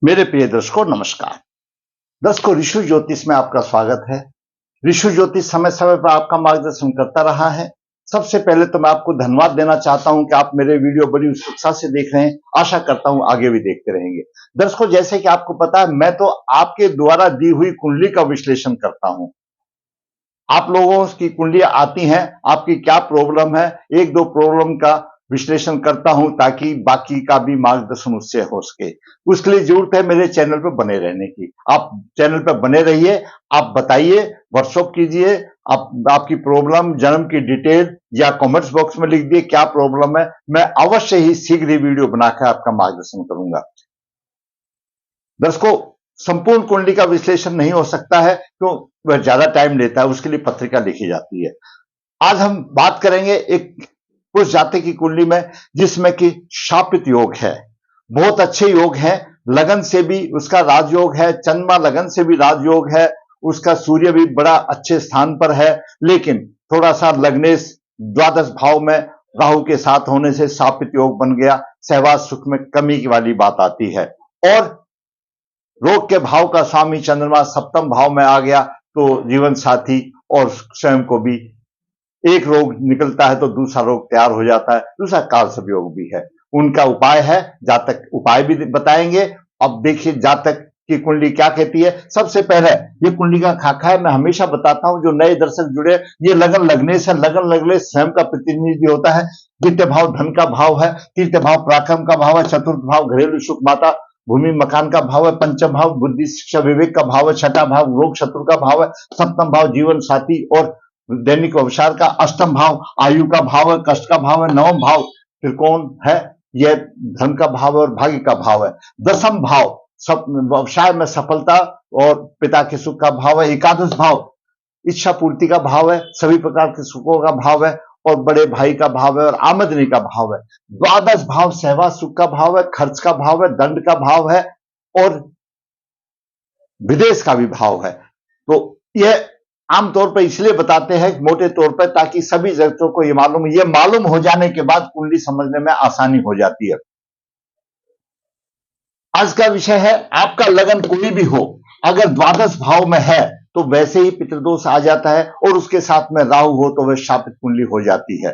मेरे प्रिय दर्शकों नमस्कार। दर्शकों ऋषि ज्योतिष में आपका स्वागत है। ऋषि ज्योतिष समय समय पर आपका मार्गदर्शन करता रहा है। सबसे पहले तो मैं आपको धन्यवाद देना चाहता हूं कि आप मेरे वीडियो बड़ी उत्सुकता से देख रहे हैं। आशा करता हूं आगे भी देखते रहेंगे। दर्शकों जैसे कि आपको पता है मैं तो आपके द्वारा दी हुई कुंडली का विश्लेषण करता हूं। आप लोगों की कुंडलियां आती हैं, आपकी क्या प्रॉब्लम है, एक दो प्रॉब्लम का विश्लेषण करता हूं ताकि बाकी का भी मार्गदर्शन उससे हो सके। उसके लिए जरूरत है मेरे चैनल पर बने रहने की। आप चैनल पर बने रहिए, आप बताइए, व्हाट्सएप कीजिए, आपकी प्रॉब्लम, जन्म की डिटेल या कमेंट्स बॉक्स में लिख दिए क्या प्रॉब्लम है। मैं अवश्य ही शीघ्र ही वीडियो बनाकर आपका मार्गदर्शन करूंगा। दर्शकों संपूर्ण कुंडली का विश्लेषण नहीं हो सकता है तो वह ज्यादा टाइम लेता है, उसके लिए पत्रिका लिखी जाती है। आज हम बात करेंगे एक पुरुष जाति की कुंडली में जिसमें कि शापित योग है। बहुत अच्छे योग है। लगन से भी उसका राजयोग है, चंद्रमा लगन से भी राजयोग है, उसका सूर्य भी बड़ा अच्छे स्थान पर है, लेकिन थोड़ा सा लग्नेश द्वादश भाव में राहु के साथ होने से शापित योग बन गया। सहवास सुख में कमी की वाली बात आती है और रोग के भाव का स्वामी चंद्रमा सप्तम भाव में आ गया तो जीवन साथी और स्वयं को भी एक रोग निकलता है तो दूसरा रोग तैयार हो जाता है। दूसरा कालसर्प योग भी है। उनका उपाय है, जातक उपाय भी बताएंगे। अब देखिए जातक की कुंडली क्या कहती है। सबसे पहले ये कुंडली का खाका है। मैं हमेशा बताता हूं जो नए दर्शक जुड़े, ये लगन लगने से, लगन लगने स्वयं का प्रतिनिधि होता है। द्वितीय भाव धन का भाव है, तृतीय भाव पराक्रम का भाव है, चतुर्थ भाव घरेलू सुख, माता भूमि मकान का भाव है, पंचम भाव बुद्धि शिक्षा विवेक का भाव है, छठा भाव रोग शत्रु का भाव है, सप्तम भाव जीवन साथी और दैनिक अवसार का, अष्टम भाव आयु का भाव है, कष्ट का भाव है, नवम भाव त्रिकोण है, यह धन का भाव है और भाग्य का भाव है। दसम भाव सब व्यवसाय में सफलता और पिता के सुख का भाव है। एकादश भाव इच्छा पूर्ति का भाव है, सभी प्रकार के सुखों का भाव है और बड़े भाई का भाव है और आमदनी का भाव है। द्वादश भाव सहवास सुख का भाव है, खर्च का भाव है, दंड का भाव है और विदेश का भी भाव है। तो यह आमतौर पर इसलिए बताते हैं मोटे तौर पर ताकि सभी जगतों को ये मालूम हो जाने के बाद कुंडली समझने में आसानी हो जाती है। आज का विषय है आपका लगन कोई भी हो, अगर द्वादश भाव में है तो वैसे ही पितृदोष आ जाता है और उसके साथ में राहु हो तो वह शापित कुंडली हो जाती है।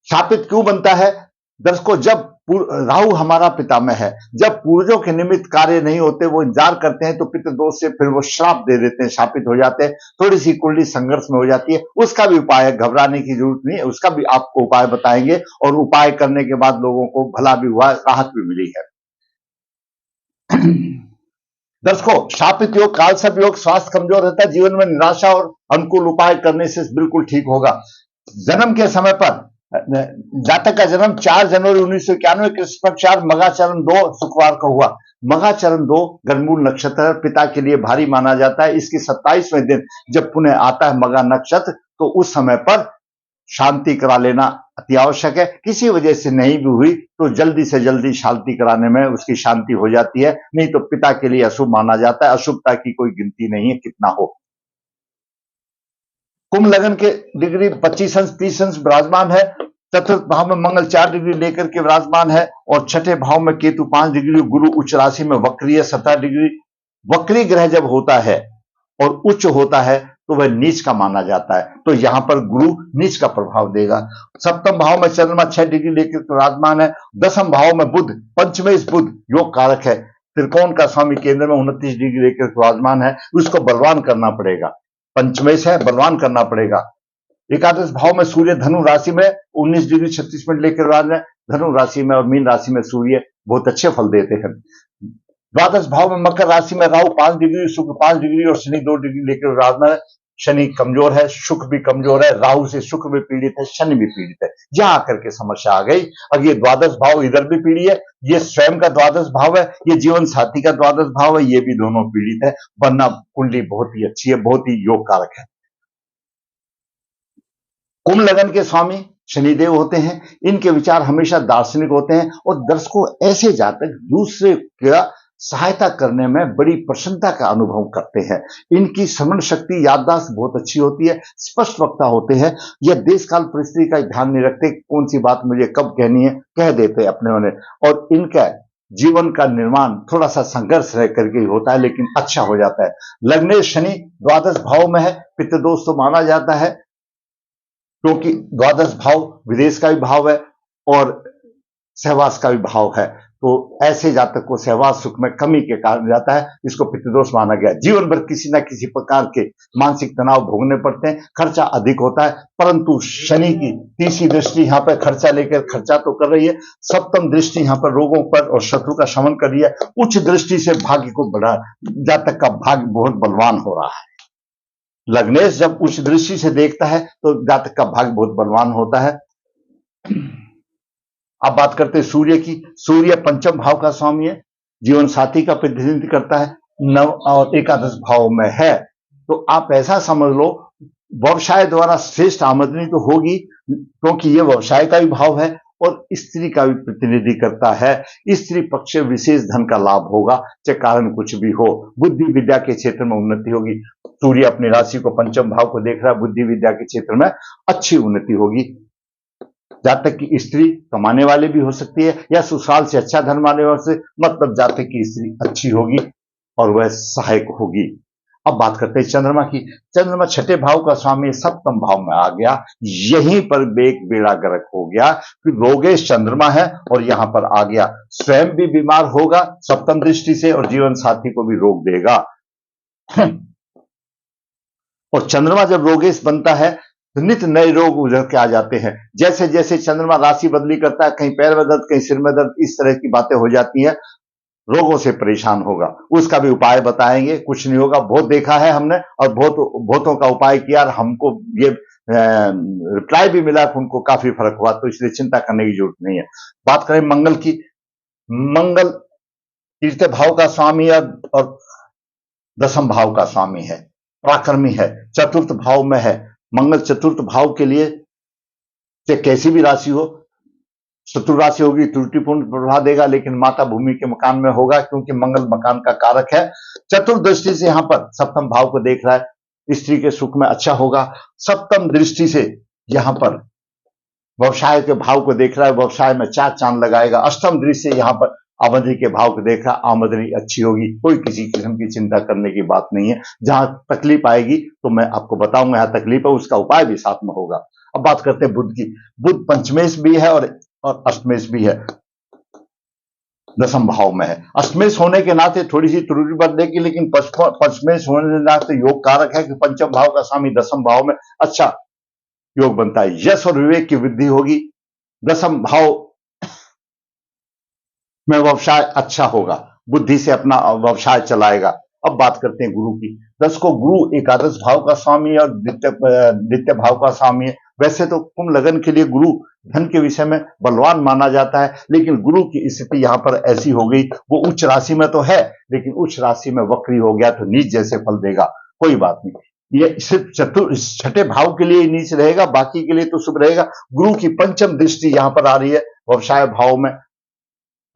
शापित क्यों बनता है? दर्शकों जब राहु हमारा पिता में है, जब पूर्वजों के निमित्त कार्य नहीं होते, वो इंतजार करते हैं तो पितृदोष से फिर वो श्राप दे देते हैं, शापित हो जाते हैं। थोड़ी सी कुंडली संघर्ष में हो जाती है। उसका भी उपाय है, घबराने की जरूरत नहीं है। उसका भी आपको उपाय बताएंगे और उपाय करने के बाद लोगों को भला भी हुआ, राहत भी मिली है। दर्शकों शापित योग कालसर्प योग स्वास्थ्य कमजोर रहता है, जीवन में निराशा और अनुकूल उपाय करने से बिल्कुल ठीक होगा। जन्म के समय पर जातक का जन्म 4 जनवरी 1991 कृष्ण पक्ष 4 मघा चरण 2 शुक्रवार को हुआ। मघा चरण 2 गणमूल नक्षत्र पिता के लिए भारी माना जाता है। इसके 27वें दिन जब पुनः आता है मघा नक्षत्र तो उस समय पर शांति करा लेना अति आवश्यक है। किसी वजह से नहीं भी हुई तो जल्दी से जल्दी शांति कराने में उसकी शांति हो जाती है, नहीं तो पिता के लिए अशुभ माना जाता है। अशुभता की कोई गिनती नहीं है कितना हो। कुंभ लगन के डिग्री 25 अंश 30 अंश विराजमान है। चतुर्थ भाव में मंगल 4 डिग्री लेकर के विराजमान है और छठे भाव में केतु 5 डिग्री, गुरु उच्च राशि में वक्रीय 17 डिग्री। वक्री ग्रह जब होता है और उच्च होता है तो वह नीच का माना जाता है, तो यहां पर गुरु नीच का प्रभाव देगा। सप्तम भाव में चंद्रमा 6 डिग्री लेकर विराजमान है। दसम भाव में बुध, पंचमेश बुध योग कारक है। त्रिकोण का स्वामी केंद्र में 29 डिग्री लेकर विराजमान है। उसको बलवान करना पड़ेगा। पंचमेश है, बलवान करना पड़ेगा। एकादश भाव में सूर्य धनु राशि में 19 डिग्री 36 मिनट लेकर विराजमान है। धनु राशि में और मीन राशि में सूर्य बहुत अच्छे फल देते हैं। द्वादश भाव में मकर राशि में राहु 5 डिग्री, शुक्र 5 डिग्री और शनि 2 डिग्री लेकर विराजमान है। शनि कमजोर है, शुक्र भी कमजोर है, राहु से शुक्र भी पीड़ित है, शनि भी पीड़ित है। यहां आकर के समस्या आ गई। अब ये द्वादश भाव इधर भी पीड़ित है, ये स्वयं का द्वादश भाव है, ये जीवन साथी का द्वादश भाव है, ये भी दोनों पीड़ित है। वरना कुंडली बहुत ही अच्छी है, बहुत ही योग कारक है। कुंभ लगन के स्वामी शनिदेव होते हैं। इनके विचार हमेशा दार्शनिक होते हैं और दर्शकों ऐसे जातक दूसरे का सहायता करने में बड़ी प्रसन्नता का अनुभव करते हैं। इनकी श्रवण शक्ति याददाश्त बहुत अच्छी होती है, स्पष्ट वक्ता होते हैं। यह देश काल परिस्थिति का ध्यान नहीं रखते, कौन सी बात मुझे कब कहनी है कह देते हैं अपने उन्हें। और इनका जीवन का निर्माण थोड़ा सा संघर्ष रह करके ही होता है, लेकिन अच्छा हो जाता है। लग्नेश शनि द्वादश भाव में है, पितृदोष तो माना जाता है, क्योंकि द्वादश भाव विदेश का भी भाव है और सहवास का भी भाव है। तो ऐसे जातक को सहवास सुख में कमी के कारण जाता है, इसको पितृदोष माना गया। जीवन भर किसी न किसी प्रकार के मानसिक तनाव भोगने पड़ते हैं, खर्चा अधिक होता है, परंतु शनि की तीसरी दृष्टि यहाँ पर खर्चा लेकर खर्चा तो कर रही है, सप्तम दृष्टि यहाँ पर रोगों पर और शत्रु का शमन कर रही है, उच्च दृष्टि से भाग्य को बढ़ा, जातक का भाग्य बहुत बलवान हो रहा है। लग्नेश जब उच्च दृष्टि से देखता है तो जातक का भाग्य बहुत बलवान होता है। अब बात करते हैं सूर्य की। सूर्य पंचम भाव का स्वामी है, जीवन साथी का प्रतिनिधित्व करता है, नव और एकादश भाव में है। तो आप ऐसा समझ लो, व्यवसाय द्वारा श्रेष्ठ आमदनी तो होगी, क्योंकि ये व्यवसाय का भी भाव है और स्त्री का भी प्रतिनिधि करता है। स्त्री पक्ष से विशेष धन का लाभ होगा, चाहे कारण कुछ भी हो। बुद्धि विद्या के क्षेत्र में उन्नति होगी। सूर्य अपनी राशि को पंचम भाव को देख रहा है, बुद्धि विद्या के क्षेत्र में अच्छी उन्नति होगी। जातक की स्त्री कमाने वाले भी हो सकती है या ससुराल से अच्छा धन माने वाले से, मतलब जातक की स्त्री अच्छी होगी और वह सहायक होगी। अब बात करते हैं चंद्रमा की। चंद्रमा छठे भाव का स्वामी सप्तम भाव में आ गया, यहीं पर बेग बेड़ा गर्क हो गया कि रोगेश चंद्रमा है और यहां पर आ गया। स्वयं भी बीमार होगा सप्तम दृष्टि से और जीवन साथी को भी रोग देगा। और चंद्रमा जब रोगेश बनता है तो नित नए रोग उभर के आ जाते हैं। जैसे जैसे चंद्रमा राशि बदली करता है, कहीं पैर में दर्द, कहीं सिर में दर्द, इस तरह की बातें हो जाती हैं, रोगों से परेशान होगा। उसका भी उपाय बताएंगे, कुछ नहीं होगा। बहुत देखा है हमने और बहुतों का उपाय किया और हमको ये रिप्लाई भी मिला कि उनको काफी फर्क हुआ, तो इसलिए चिंता करने की जरूरत नहीं है। बात करें मंगल की। मंगल तीसरे भाव का स्वामी है और दसम भाव का स्वामी है, पराक्रमी है, चतुर्थ भाव में है। मंगल चतुर्थ भाव के लिए चाहे कैसी भी राशि हो, शत्रु राशि होगी त्रुटिपूर्ण प्रभाव देगा, लेकिन माता भूमि के मकान में होगा, क्योंकि मंगल मकान का कारक है। चतुर्दृष्टि से यहां पर सप्तम भाव को देख रहा है, स्त्री के सुख में अच्छा होगा। सप्तम दृष्टि से यहां पर व्यवसाय के भाव को देख रहा है, व्यवसाय में चार चांद लगाएगा। अष्टम दृष्टि से यहां पर आमदनी के भाव को देख रहा है, आमदनी अच्छी होगी, कोई किसी किस्म की चिंता करने की बात नहीं है। जहां तकलीफ आएगी तो मैं आपको बताऊंगा, यहां तकलीफ है, उसका उपाय भी साथ में होगा। अब बात करते हैं बुध की। बुध पंचमेश भी है और अष्टमेश भी है, दसम भाव में है। अष्टमेश होने के नाते थोड़ी सी त्रुटि बदलेगी, लेकिन पंचमेश होने के नाते योग कारक है कि पंचम भाव का स्वामी दसम भाव में अच्छा योग बनता है। यश और विवेक की वृद्धि होगी। दसम भाव में व्यवसाय अच्छा होगा, बुद्धि से अपना व्यवसाय चलाएगा। अब बात करते हैं गुरु की। 10 को गुरु एकादश भाव का स्वामी और द्वितीय भाव का स्वामी है। वैसे तो कुंभ लगन के लिए गुरु धन के विषय में बलवान माना जाता है, लेकिन गुरु की स्थिति यहां पर ऐसी हो गई, वो उच्च राशि में तो है, लेकिन उच्च राशि में वक्री हो गया तो नीच जैसे फल देगा। कोई बात नहीं, ये सिर्फ छठे भाव के लिए नीच रहेगा, बाकी के लिए तो शुभ रहेगा। गुरु की पंचम दृष्टि यहां पर आ रही है व्यवसाय भाव में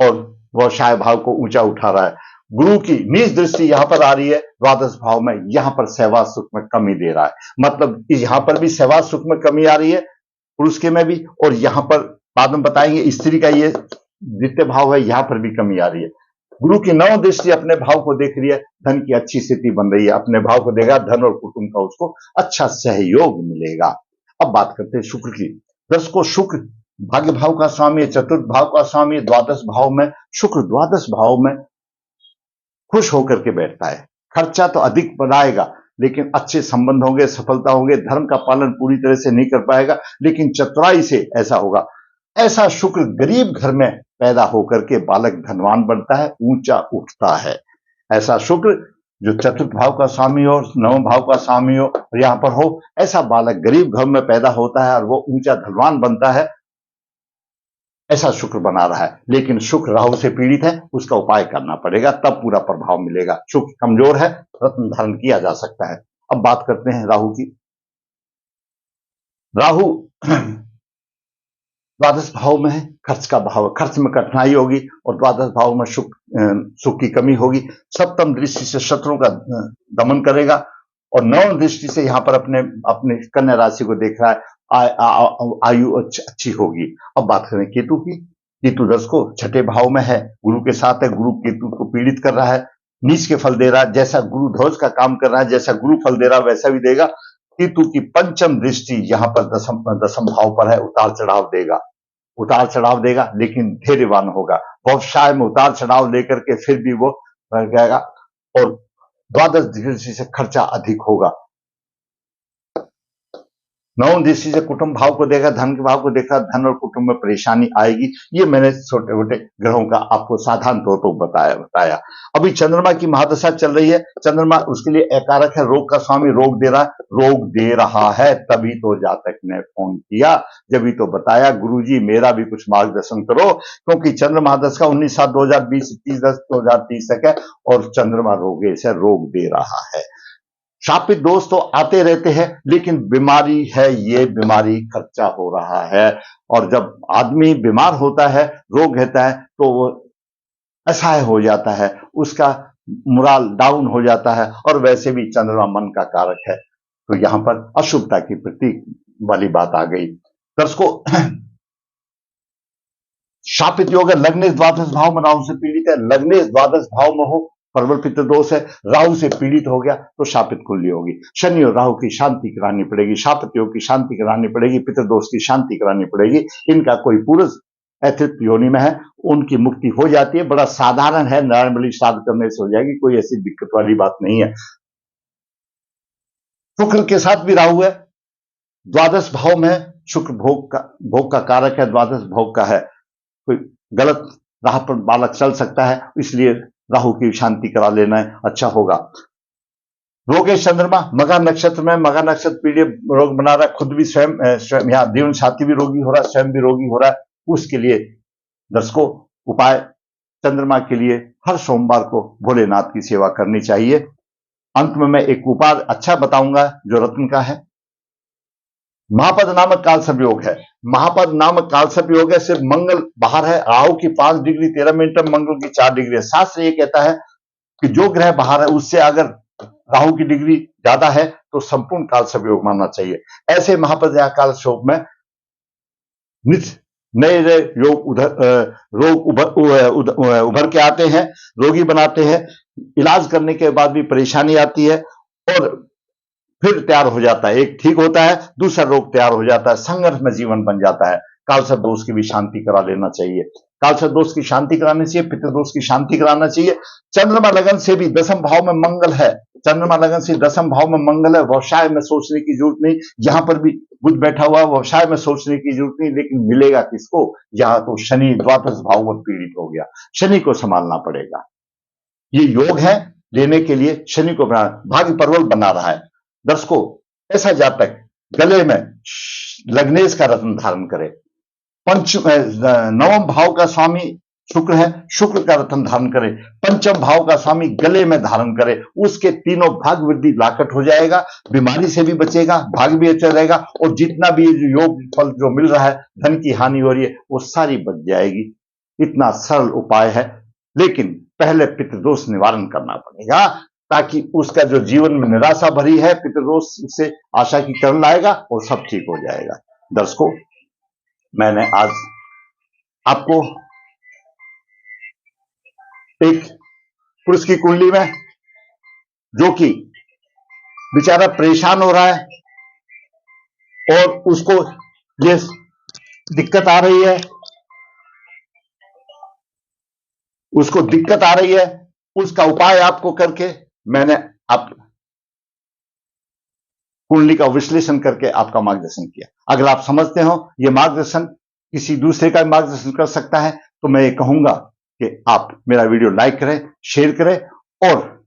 और व्यवसाय भाव को ऊंचा उठा रहा है। गुरु की नीच दृष्टि यहां पर आ रही है द्वादश भाव में, यहां पर सहवास सुख में कमी दे रहा है। मतलब यहां पर भी सहवास सुख में कमी आ रही है पुरुष के में भी, और यहां पर बाद में बताएंगे स्त्री का ये द्वितीय भाव है, यहां पर भी कमी आ रही है। गुरु की नौ दृष्टि अपने भाव को देख रही है, धन की अच्छी स्थिति बन रही है, अपने भाव को देगा, धन और कुटुंब का उसको अच्छा सहयोग मिलेगा। अब बात करते हैं शुक्र की। 10 को शुक्र भाग्य भाव का स्वामी, चतुर्थ भाव का स्वामी, द्वादश भाव में। शुक्र द्वादश भाव में खुश होकर के बैठता है। खर्चा तो अधिक बनाएगा, लेकिन अच्छे संबंध होंगे, सफलता होंगे। धर्म का पालन पूरी तरह से नहीं कर पाएगा, लेकिन चतुराई से ऐसा होगा। ऐसा शुक्र गरीब घर में पैदा होकर के बालक धनवान बनता है, ऊंचा उठता है। ऐसा शुक्र जो चतुर्थ भाव का स्वामी हो, नवम भाव का स्वामी हो और यहां पर हो, ऐसा बालक गरीब घर में पैदा होता है और वो ऊंचा धनवान बनता है। ऐसा शुक्र बना रहा है, लेकिन शुक्र राहु से पीड़ित है, उसका उपाय करना पड़ेगा, तब पूरा प्रभाव मिलेगा। शुक्र कमजोर है, रत्न धारण किया जा सकता है। अब बात करते हैं राहु की। राहु द्वादश भाव में है, खर्च का भाव, खर्च में कठिनाई होगी और द्वादश भाव में सुख की कमी होगी। सप्तम दृष्टि से शत्रुओं का दमन करेगा और नवम दृष्टि से यहां पर अपने कन्या राशि को देख रहा है, आयु अच्छी होगी। अब बात करें केतु की। केतु दर्शकों छठे भाव में है, गुरु के साथ है, गुरु केतु को पीड़ित कर रहा है, नीच के फल दे रहा है। जैसा गुरु ध्वज का काम कर रहा है, जैसा गुरु फल दे रहा है वैसा भी देगा। केतु की पंचम दृष्टि यहां पर दसम भाव पर है, उतार चढ़ाव देगा लेकिन धैर्यवान होगा। व्यवसाय में उतार चढ़ाव लेकर के फिर भी वो रह जाएगा और द्वादश दृष्टि से खर्चा अधिक होगा। नवम दृष्टि से कुटुंब भाव को देखा, धन के भाव को देखा, धन और कुटुंब में परेशानी आएगी। ये मैंने छोटे छोटे ग्रहों का आपको साधारण तौर पर बताया। अभी चंद्रमा की महादशा चल रही है। चंद्रमा उसके लिए एकारक है, रोग का स्वामी, रोग दे रहा है। तभी तो जातक ने फोन किया, जब तो बताया गुरुजी मेरा भी कुछ मार्गदर्शन करो, क्योंकि चंद्र महादशा 19/7/2020 30/10/2030 तक है और चंद्रमा रोगे से रोग दे रहा है। शापित दोष तो आते रहते हैं, लेकिन बीमारी है, ये बीमारी खर्चा हो रहा है। और जब आदमी बीमार होता है, रोग रहता है, तो वो असहाय हो जाता है, उसका मोरल डाउन हो जाता है। और वैसे भी चंद्रमा मन का कारक है, तो यहां पर अशुभता की प्रतीक वाली बात आ गई। दर्शकों, शापित योग है, लग्नेश द्वादश भाव में राहु से पीड़ित है। लग्नेश द्वादश भाव में हो, प्रबल पितृ दोष है, राहु से पीड़ित हो गया तो शापित कुंडली होगी। शनि और राहु की शांति करानी पड़ेगी, शापित योग की शांति करानी पड़ेगी, पितृ दोष की शांति करानी पड़ेगी। इनका कोई पूर्व अतिरिक्त योनि में है, उनकी मुक्ति हो जाती है। बड़ा साधारण है, नारायण बलि श्राद्ध करने से हो जाएगी, कोई ऐसी दिक्कत वाली बात नहीं है। शुक्र के साथ भी राहु है, द्वादश भाव में है। शुक्र भोग का कारक है, द्वादश भोग का है। कोई गलत राह पर बालक चल सकता है, इसलिए राहु की शांति करा लेना अच्छा होगा। रोगेश चंद्रमा मघा नक्षत्र में, मघा नक्षत्र पीड़ित रोग बना रहा है, खुद भी स्वयं यहाँ जीवन साथी भी रोगी हो रहा है, स्वयं भी रोगी हो रहा है। उसके लिए दर्शकों उपाय, चंद्रमा के लिए हर सोमवार को भोलेनाथ की सेवा करनी चाहिए। अंत में मैं एक उपाय अच्छा बताऊंगा जो रत्न का है। महापद नामक कालसर्प योग है। महापद नामक कालसर्प योग है, सिर्फ मंगल बाहर है। राहु की 5 डिग्री 13 मिनट, मंगल की 4 डिग्री है। शास्त्र ये कहता है कि जो ग्रह बाहर है उससे अगर राहु की डिग्री ज्यादा है तो संपूर्ण कालसर्प योग मानना चाहिए। ऐसे महापद या कालसर्प में नए योग रोग उभर के आते हैं, रोगी बनाते हैं। इलाज करने के बाद भी परेशानी आती है और फिर तैयार हो जाता है। एक ठीक होता है, दूसरा रोग तैयार हो जाता है, संघर्ष में जीवन बन जाता है। कालसर्प दोष की भी शांति करा लेना चाहिए। कालसर्प दोष की शांति करानी चाहिए, पितृ दोष की शांति कराना चाहिए। चंद्रमा लगन से भी दसम भाव में मंगल है, चंद्रमा लगन से दसम भाव में मंगल है। व्यवसाय में सोचने की जरूरत नहीं, यहां पर भी बुध बैठा हुआ, व्यवसाय में सोचने की जरूरत नहीं। लेकिन मिलेगा किसको? यहां तो शनि द्वादश भाव में पीड़ित हो गया, शनि को संभालना पड़ेगा। ये योग है, लेने के लिए शनि को भाग्य परवल बना रहा है। दर्शकों, ऐसा जातक गले में लग्नेश का रत्न धारण करे। नवम भाव का स्वामी शुक्र है, शुक्र का रत्न धारण करे। पंचम भाव का स्वामी गले में धारण करे, उसके तीनों भाग वृद्धि लाकट हो जाएगा, बीमारी से भी बचेगा, भाग भी अच्छा रहेगा। और जितना भी योग फल जो मिल रहा है, धन की हानि हो रही है, वो सारी बच जाएगी। इतना सरल उपाय है, लेकिन पहले पितृदोष निवारण करना पड़ेगा, ताकि उसका जो जीवन में निराशा भरी है, पितृदोष से आशा की किरण लाएगा और सब ठीक हो जाएगा। दर्शकों, मैंने आज आपको एक पुरुष की कुंडली में, जो कि बेचारा परेशान हो रहा है और उसको ये दिक्कत आ रही है, उसका उपाय आपको करके मैंने आप कुंडली का विश्लेषण करके आपका मार्गदर्शन किया। अगर आप समझते हो ये मार्गदर्शन किसी दूसरे का मार्गदर्शन कर सकता है, तो मैं ये कहूंगा कि आप मेरा वीडियो लाइक करें, शेयर करें, और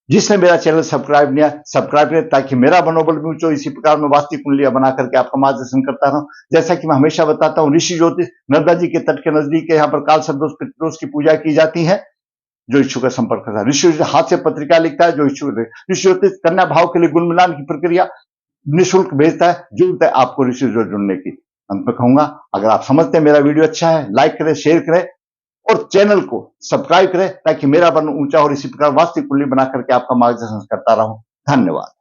जिसने मेरा चैनल सब्सक्राइब नहीं किया, सब्सक्राइब करें, ताकि मेरा मनोबल भी ऊंचा। इसी प्रकार मैं वास्तविक कुंडलियां बना करके आपका मार्गदर्शन करता रहूं। जैसा कि मैं हमेशा बताता हूं, ऋषि ज्योतिष नर्मदा जी के तट के नजदीक यहाँ पर कालसर्प दोष पितृदोष की पूजा की जाती है। जो इच्छुक है संपर्क करता है। ऋषि हाथ से पत्रिका लिखता है, जो इच्छुक है। ऋषि ज्योतिष कन्या भाव के लिए गुण मिलान की प्रक्रिया निःशुल्क भेजता है, जरूरत है आपको ऋषि ज्योतिष जुड़ने की। अंत में कहूंगा, अगर आप समझते हैं मेरा वीडियो अच्छा है, लाइक करें, शेयर करें और चैनल को सब्सक्राइब करें, ताकि मेरा बन ऊंचा और इसी प्रकार वास्तविक कुंडली बना करके आपका मार्गदर्शन करता रहूं। धन्यवाद।